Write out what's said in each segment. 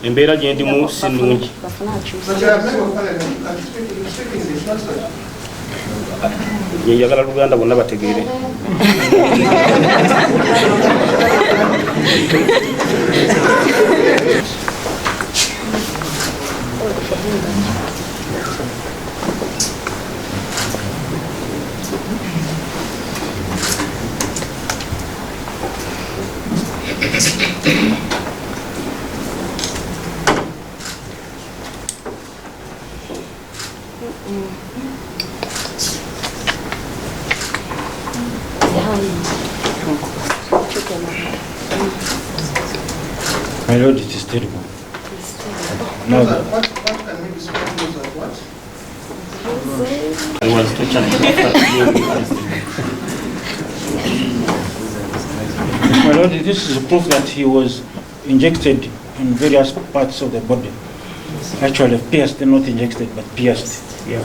embeera gye ndimu si nnungi. Njagala Luganda bonna bategeere. My lord, it is terrible. No, what can we describe as what? I was tortured. My lord, this is a proof that he was injected in various parts of the body. Actually, pierced, not injected, but pierced. Yeah.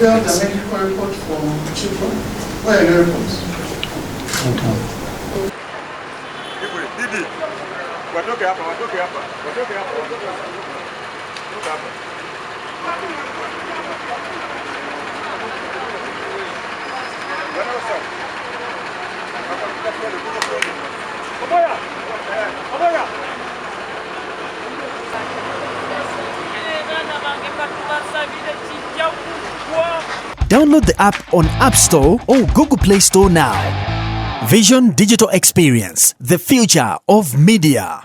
We have the medical report from Chico. Where are your reports? Watoke hapa. Download the app on App Store or Google Play Store now. Vision Digital Experience, the future of media.